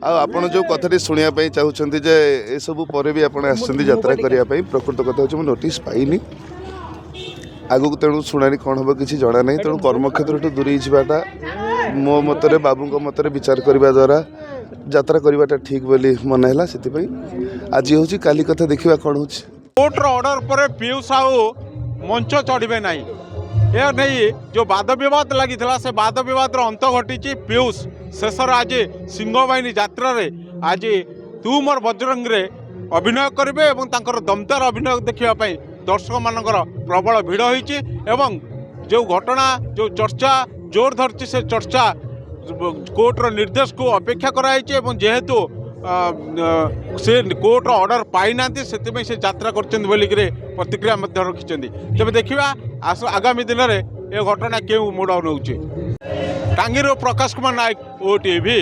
आपण जो कथाटी शुणा चाहते जे ये सब पर भी आपड़ आसरा करने प्रकृत कथा हूँ नोटिस पाइनी आगक तेणु शुणी कौन हम कि जना ना तेणु कर्मक्षेत्र दूरी जावाटा मो मतरे बाबू मतरे विचार करने द्वारा यात्रा करवाटा ठीक बोली मन है से आज हूँ काली कथा देखा कौन हो कोर्टर ऑर्डर पर पीयूष साहू मंच चढ़े ना यह नहीं जो वाद बद लगी से वाद बद अंत घटी पीयूष शेषर आज सिंहबाहिनी यात्रा रे आज तू मोर बजरंग रे अभिनय करेंगे और दमदार अभिनय देखापी दर्शक मानकर प्रबल भिड़ होती जो घटना जो चर्चा जोर धरती से चर्चा कोर्टर निर्देश को अपेक्षा कराई जेहेतु से कोर्टर ऑर्डर पाई ना से यात्रा कर प्रतिक्रिया रखी तेज देखा आगामी दिन में यह घटना क्यों मोड़ नौ टांगी प्रकाश कुमार नायक OTV।